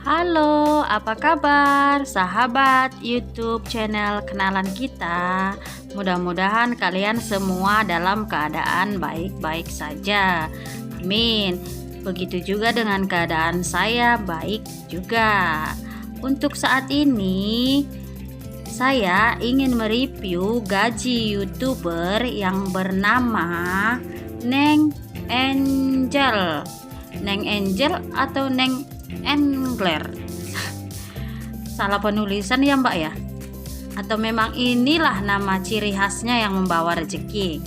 Halo, apa kabar sahabat YouTube channel kenalan kita? Mudah-mudahan kalian semua dalam keadaan baik-baik saja. Amin. Begitu juga dengan keadaan saya baik juga. Untuk saat ini saya ingin mereview gaji YouTuber yang bernama Neng Angel. Neng Angel atau Neng Engler. Salah penulisan ya Mbak ya? Atau memang inilah nama ciri khasnya yang membawa rezeki?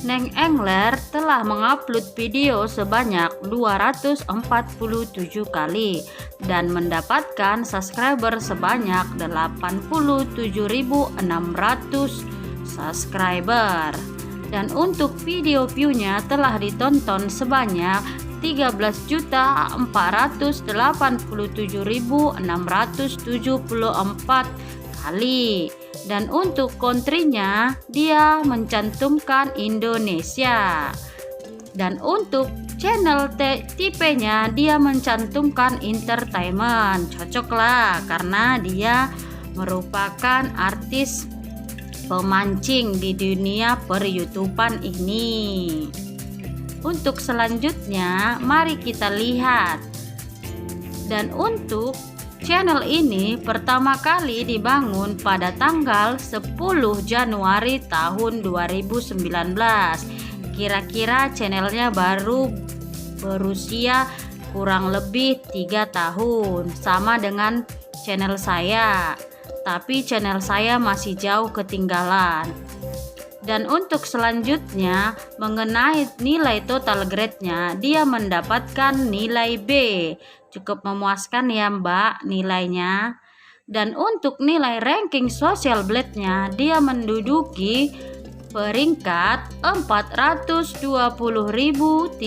Neng Engler telah mengupload video sebanyak 247 kali dan mendapatkan subscriber sebanyak 87.600 subscriber. Dan untuk video view-nya telah ditonton sebanyak 13.487.674 kali. Dan untuk country-nya dia mencantumkan Indonesia. Dan untuk channel tipenya dia mencantumkan entertainment. Cocoklah karena dia merupakan artis pemancing di dunia per-YouTubean ini. Untuk selanjutnya mari kita lihat. Dan untuk channel ini pertama kali dibangun pada tanggal 10 Januari tahun 2019. Kira-kira channelnya baru berusia kurang lebih 3 tahun, sama dengan channel saya. Tapi channel saya masih jauh ketinggalan. Dan untuk selanjutnya mengenai nilai total grade-nya, dia mendapatkan nilai B. Cukup memuaskan ya Mbak nilainya. Dan untuk nilai ranking social blade-nya, dia menduduki peringkat 420.319.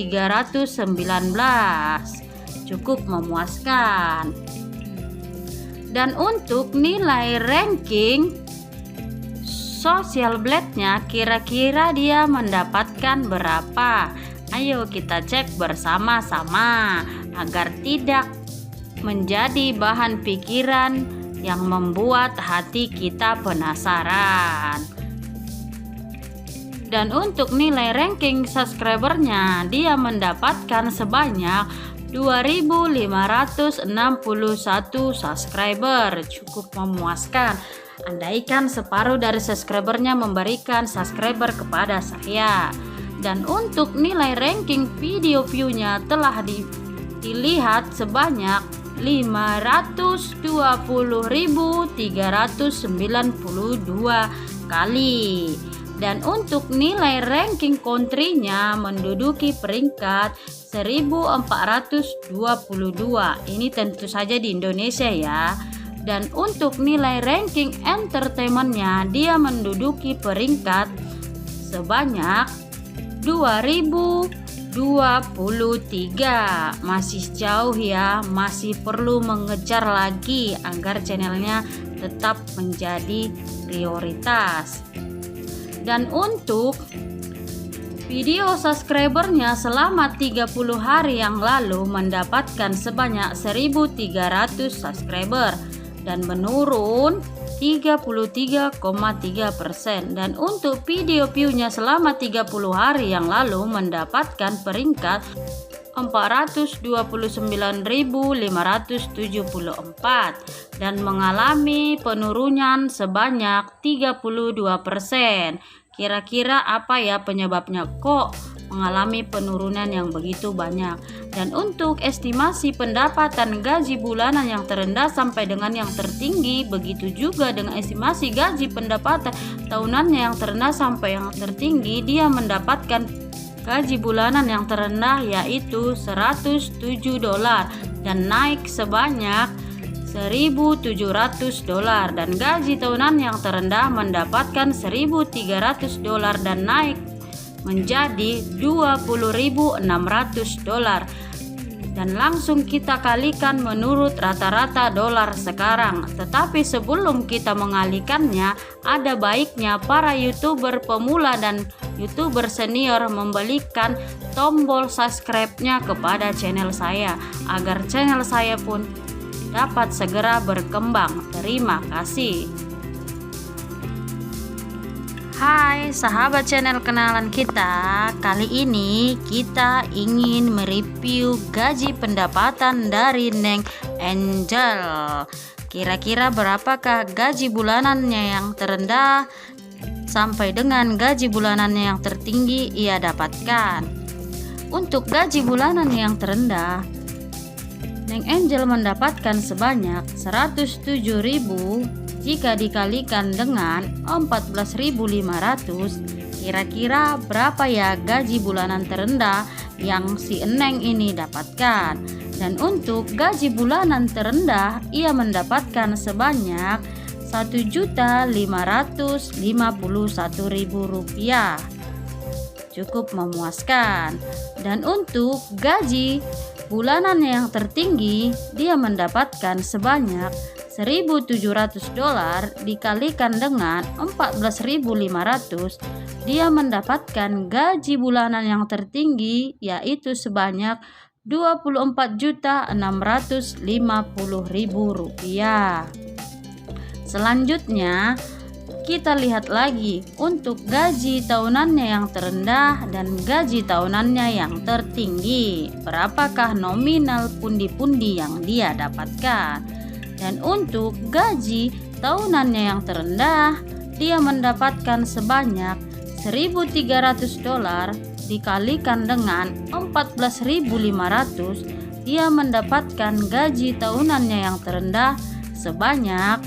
Cukup memuaskan. Dan untuk nilai ranking social blade-nya kira-kira dia mendapatkan berapa? Ayo kita cek bersama-sama agar tidak menjadi bahan pikiran yang membuat hati kita penasaran. Dan untuk nilai ranking subscribernya dia mendapatkan sebanyak 2.561 subscriber. Cukup memuaskan. Andaikan separuh dari subscribernya memberikan subscriber kepada saya. Dan untuk nilai ranking video view-nya telah dilihat sebanyak 520.392 kali. Dan untuk nilai ranking country-nya menduduki peringkat 1422. Ini tentu saja di Indonesia ya. Dan untuk nilai ranking entertainment-nya dia menduduki peringkat sebanyak 2023. Masih jauh ya, masih perlu mengejar lagi agar channelnya tetap menjadi prioritas. Dan untuk video subscribernya selama 30 hari yang lalu mendapatkan sebanyak 1.300 subscriber dan menurun 33,3%. Dan untuk video view-nya selama 30 hari yang lalu mendapatkan peringkat 429.574 dan mengalami penurunan sebanyak 32%. Kira-kira apa ya penyebabnya kok mengalami penurunan yang begitu banyak? Dan untuk estimasi pendapatan gaji bulanan yang terendah sampai dengan yang tertinggi, begitu juga dengan estimasi gaji pendapatan tahunannya yang terendah sampai yang tertinggi, dia mendapatkan gaji bulanan yang terendah yaitu $107 dan naik sebanyak $1.700, dan gaji tahunan yang terendah mendapatkan $1.300 dan naik menjadi $20.600. Dan langsung kita kalikan menurut rata-rata dolar sekarang. Tetapi sebelum kita mengalikannya, ada baiknya para YouTuber pemula dan YouTuber senior memberikan tombol subscribe-nya kepada channel saya agar channel saya pun dapat segera berkembang. Terima kasih. Hai sahabat channel kenalan kita, kali ini kita ingin mereview gaji pendapatan dari Neng Angel. Kira-kira berapakah gaji bulanannya yang terendah sampai dengan gaji bulanannya yang tertinggi ia dapatkan. Untuk gaji bulanan yang terendah, Neng Angel mendapatkan sebanyak 107.000. Jika dikalikan dengan 14.500, kira-kira berapa ya gaji bulanan terendah yang si Neng ini dapatkan? Dan untuk gaji bulanan terendah, ia mendapatkan sebanyak Rp1.551.000. Cukup memuaskan. Dan untuk gaji bulanan yang tertinggi, dia mendapatkan sebanyak $1.700 dikalikan dengan 14.500, dia mendapatkan gaji bulanan yang tertinggi yaitu sebanyak Rp24.650.000. Selanjutnya kita lihat lagi untuk gaji tahunannya yang terendah dan gaji tahunannya yang tertinggi. Berapakah nominal pundi-pundi yang dia dapatkan? Dan untuk gaji tahunannya yang terendah, dia mendapatkan sebanyak $1.300 dikalikan dengan 14.500, dia mendapatkan gaji tahunannya yang terendah sebanyak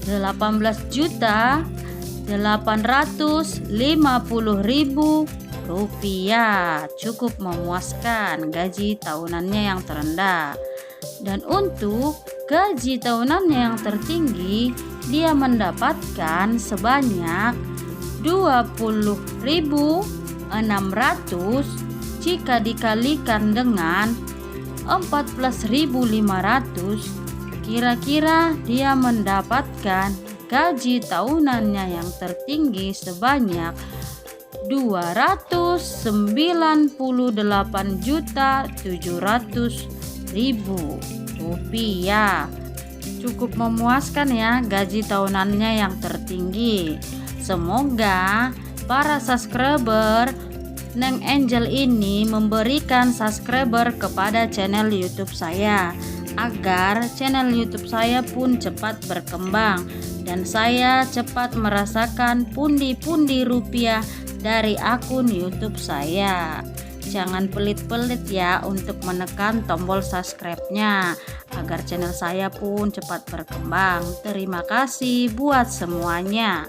Rp18.850.000. Cukup memuaskan gaji tahunannya yang terendah. Dan untuk gaji tahunannya yang tertinggi, dia mendapatkan sebanyak Rp20.600 jika dikalikan dengan 14.500, kira-kira dia mendapatkan gaji tahunannya yang tertinggi sebanyak Rp298.700.000. Cukup memuaskan ya gaji tahunannya yang tertinggi. Semoga para subscriber Neng Angel ini memberikan subscriber kepada channel YouTube saya agar channel YouTube saya pun cepat berkembang dan saya cepat merasakan pundi-pundi rupiah dari akun YouTube saya. Jangan pelit-pelit ya untuk menekan tombol subscribe-nya agar channel saya pun cepat berkembang. Terima kasih buat semuanya.